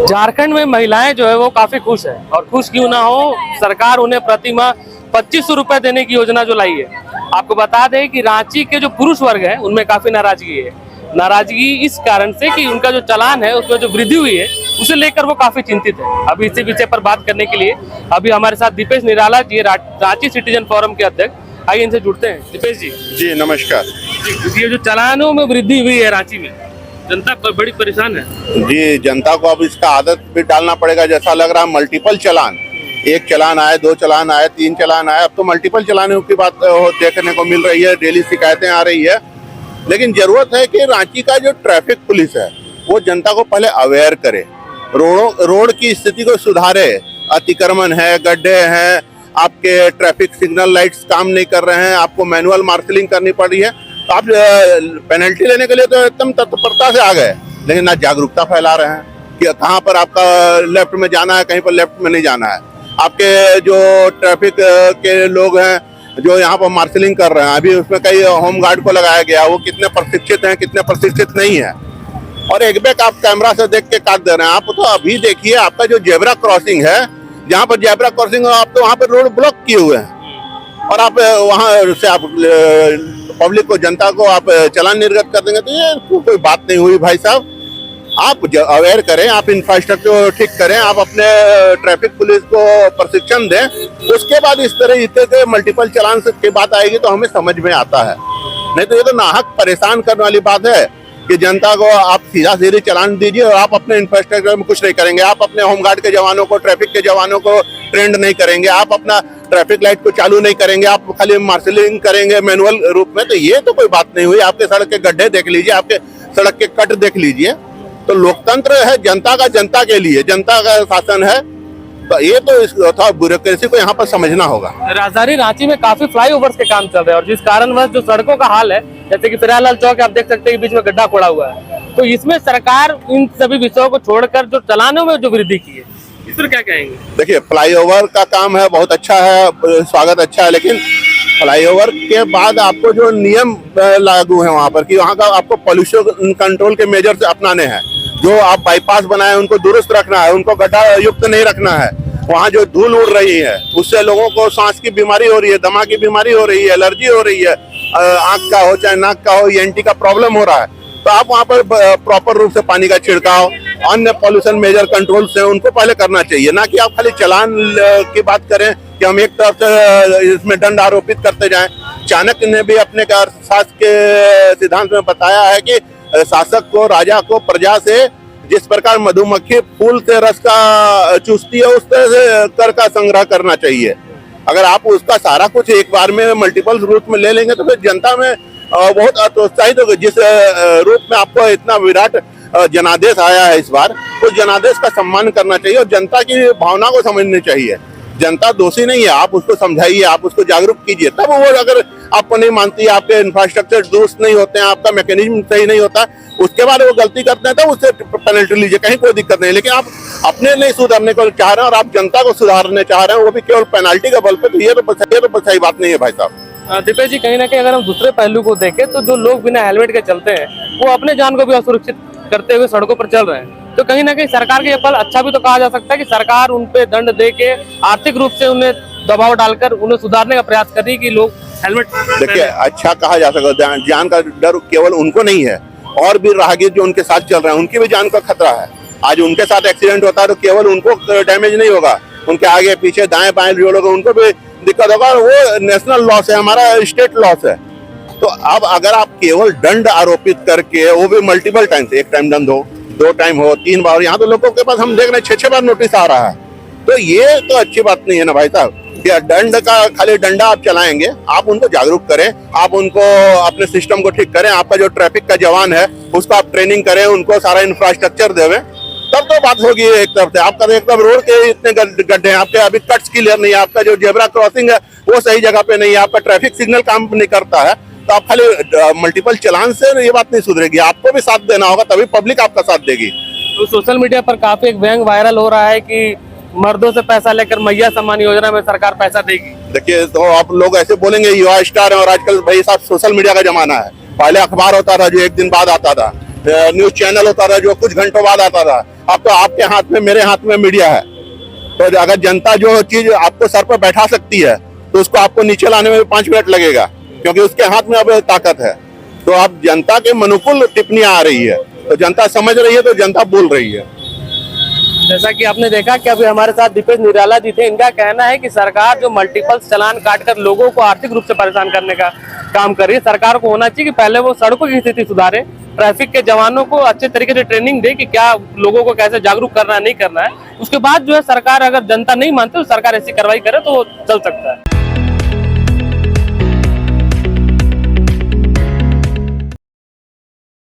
झारखंड में महिलाएं जो है वो काफी खुश है, और खुश क्यों ना हो, सरकार उन्हें प्रति माह 2500 रुपए देने की योजना जो लाई है। आपको बता दें कि रांची के जो पुरुष वर्ग है उनमें काफी नाराजगी है। नाराजगी इस कारण से कि उनका जो चालान है उसमें जो वृद्धि हुई है उसे लेकर वो काफी चिंतित है। अभी इसी विषय पर बात करने के लिए अभी हमारे साथ दीपेश निराला जी, रांची सिटीजन फोरम के अध्यक्ष, आइए इनसे जुड़ते हैं। दीपेश जी जी नमस्कार जी, ये जो चालानों में वृद्धि हुई है रांची में, जनता बड़ी परेशान है। जी, जनता को अब इसका आदत भी डालना पड़ेगा। जैसा लग रहा है मल्टीपल चालान, एक चालान आए, दो चालान आए, तीन चालान आए, अब तो मल्टीपल चालानों की बात देखने को मिल रही है। डेली शिकायतें आ रही है, लेकिन जरूरत है कि रांची का जो ट्रैफिक पुलिस है वो जनता को पहले अवेयर करे, रोड की स्थिति को सुधारे। अतिक्रमण है, गड्ढे हैं, आपके ट्रैफिक सिग्नल लाइट्स काम नहीं कर रहे हैं, आपको मैनुअल मार्शलिंग करनी पड़ रही है, तो आप पेनल्टी लेने के लिए तो एकदम तत्परता से आ गए, लेकिन ना जागरूकता फैला रहे हैं कि कहाँ पर आपका लेफ्ट में जाना है, कहीं पर लेफ्ट में नहीं जाना है। आपके जो ट्रैफिक के लोग हैं जो यहाँ पर मार्शलिंग कर रहे हैं, अभी उसमें कई होम गार्ड को लगाया गया, वो कितने प्रशिक्षित हैं, कितने प्रशिक्षित नहीं है, और एक बैक आप कैमरा से देख के काट दे रहे हैं। आप तो अभी देखिए, आपका जो जेब्रा क्रॉसिंग है, जहाँ पर जेब्रा क्रॉसिंग हो, आप तो वहाँ पर रोड ब्लॉक किए हुए हैं, और आप वहाँ से आप पब्लिक को, जनता को आप चालान निर्गत कर देंगे, तो ये कोई बात नहीं हुई भाई साहब। आप अवेयर करें, आप इंफ्रास्ट्रक्चर को ठीक करें, आप अपने ट्रैफिक पुलिस को प्रशिक्षण दें, उसके बाद इस तरह के मल्टीपल चालान की बात आएगी तो हमें समझ में आता है। नहीं तो ये तो नाहक परेशान करने वाली बात है कि जनता को आप सीधा सीधे चालान दीजिए और आप अपने इंफ्रास्ट्रक्चर में कुछ नहीं करेंगे। आप अपने होमगार्ड के जवानों को, ट्रैफिक के जवानों को ट्रेंड नहीं करेंगे, आप अपना ट्रैफिक लाइट को चालू नहीं करेंगे, आप खाली मार्शलिंग करेंगे मैनुअल रूप में, तो ये तो कोई बात नहीं हुई। आपके सड़क के गड्ढे देख लीजिए, आपके सड़क के कट देख लीजिए। तो लोकतंत्र है जनता का, जनता के लिए, जनता का शासन है, तो ये तो ब्यूरोक्रेसी को यहाँ पर समझना होगा। राजधानी रांची में काफी फ्लाईओवर्स के काम चल रहे हैं, और जिस कारणवश जो सड़कों का हाल है, जैसे कि फिरालाल चौक आप देख सकते हैं बीच में गड्ढा खोड़ा हुआ है, तो इसमें सरकार इन सभी विषयों को छोड़कर जो चालानों में जो वृद्धि की है, इस पर क्या कहेंगे? देखिए, फ्लाईओवर का काम है, बहुत अच्छा है, स्वागत अच्छा है, लेकिन फ्लाईओवर के बाद आपको जो नियम लागू है वहाँ पर, कि वहाँ का आपको पॉल्यूशन कंट्रोल के मेजर्स अपनाने हैं। जो आप बाईपास बनाए उनको दुरुस्त रखना है, उनको गड्ढा युक्त नहीं रखना है। वहाँ जो धूल उड़ रही है उससे लोगों को सांस की बीमारी हो रही है, दमा की बीमारी हो रही है, एलर्जी हो रही है, आंख का हो चाहे नाक का हो, ENT का प्रॉब्लम हो रहा है। तो आप वहाँ पर प्रॉपर रूप से पानी का छिड़काव, अन्य पॉल्यूशन मेजर कंट्रोल से उनको पहले करना चाहिए, ना कि आप खाली चालान की बात करें कि हम एक तरफ से इसमें दंड आरोपित करते जाएं। चाणक्य ने भी अपने अर्थशास्त्र के सिद्धांत में बताया है कि शासक को, राजा को प्रजा से जिस प्रकार मधुमक्खी फूल से रस का चूसती है, उस तरह से कर का संग्रह करना चाहिए। अगर आप उसका सारा कुछ एक बार में मल्टीपल रूप में ले लेंगे तो फिर जनता में बहुत प्रोत्साहित होगी। जिस रूप में आपको इतना विराट जनादेश आया है इस बार, उस जनादेश का सम्मान करना चाहिए और जनता की भावना को समझनी चाहिए। जनता दोषी नहीं है, आप उसको समझाइए, आप उसको जागरूक कीजिए, तब वो अगर आपको नहीं मानती है, आपके इंफ्रास्ट्रक्चर दुरुस्त नहीं होते हैं, आपका मैकेनिज्म सही नहीं होता, उसके बाद वो गलती करते हैं तो उससे पेनल्टी लीजिए, कहीं कोई दिक्कत नहीं। लेकिन आप अपने नहीं सुधारने को चाह रहे हैं और आप जनता को सुधारने चाह रहे हैं, वो भी केवल पेनल्टी के बल पे, तो ये तो सही बात नहीं है भाई साहब। दीपेश जी, कहीं ना कहीं अगर हम दूसरे पहलू को देखें तो जो लोग बिना हेलमेट के चलते हैं वो अपने जान को भी असुरक्षित करते हुए सड़कों पर चल रहे हैं, तो कहीं ना कहीं सरकार के ये पल अच्छा भी तो कहा जा सकता है कि सरकार उन पे दंड दे के आर्थिक रूप से उन्हें दबाव डालकर उन्हें सुधारने का प्रयास कर रही है कि लोग हेलमेट। देखिए, अच्छा कहा जा सकता है, जान का डर केवल उनको नहीं है, और भी राहगीर जो उनके साथ चल रहे हैं उनकी भी जान का खतरा है। आज उनके साथ एक्सीडेंट होता है तो केवल उनको डैमेज नहीं होगा, उनके आगे पीछे दाएं बाएं जो लोग उनको भी दिक्कत होगा, और वो नेशनल लॉस है, हमारा स्टेट लॉस है। तो अब अगर आप केवल दंड आरोपित करके, वो भी मल्टीपल टाइम्स, एक टाइम दंड हो, 2 टाइम हो, 3 बार, यहाँ तो लोगों के पास हम देख रहे हैं 6-6 बार नोटिस आ रहा है, तो ये तो अच्छी बात नहीं है ना भाई साहब। दंड का खाली डंडा आप चलाएंगे, आप उनको जागरूक करें, आप उनको अपने सिस्टम को ठीक करें, आपका जो ट्रैफिक का जवान है उसको आप ट्रेनिंग करें, उनको सारा इंफ्रास्ट्रक्चर देवें, तब तो बात होगी। एक तरफ से आपका एक तरफ रोड के इतने गड्ढे हैं, आपके अभी कट्स क्लियर नहीं है, आपका जो जेब्रा क्रॉसिंग है वो सही जगह पे नहीं है, आपका ट्रैफिक सिग्नल काम नहीं करता है, तो आप खाली मल्टीपल चालान से ये बात नहीं सुधरेगी, आपको भी साथ देना होगा, तभी पब्लिक आपका साथ देगी। तो सोशल मीडिया पर काफी एक व्यंग वायरल हो रहा है कि मर्दों से पैसा लेकर मैया सम्मान योजना में सरकार पैसा देगी। देखिए, तो आप लोग ऐसे बोलेंगे, युवा स्टार है, और आजकल भाई साहब सोशल मीडिया का जमाना है। पहले अखबार होता था जो एक दिन बाद आता था, न्यूज चैनल होता था जो कुछ घंटों बाद आता था, अब तो आपके हाथ में, मेरे हाथ में मीडिया है। तो अगर जनता जो चीज आपको सर पर बैठा सकती है तो उसको आपको नीचे लाने में 5 मिनट लगेगा, क्योंकि उसके हाथ में अब ताकत है। तो अब जनता के अनुकूल टिप्पणियां आ रही है, तो जनता समझ रही है, तो जनता बोल रही है। जैसा कि आपने देखा कि अभी हमारे साथ दीपेश निराला जी थे। इनका कहना है कि सरकार जो मल्टीपल चालान काटकर लोगों को आर्थिक रूप से परेशान करने का काम कर रही है। सरकार को होना चाहिए कि पहले वो सड़कों की स्थिति सुधारे, ट्रैफिक के जवानों को अच्छे तरीके से ट्रेनिंग दे कि क्या लोगों को कैसे जागरूक करना है, नहीं करना है। उसके बाद जो है सरकार, अगर जनता नहीं मानती तो सरकार ऐसी कार्रवाई करे तो चल सकता है।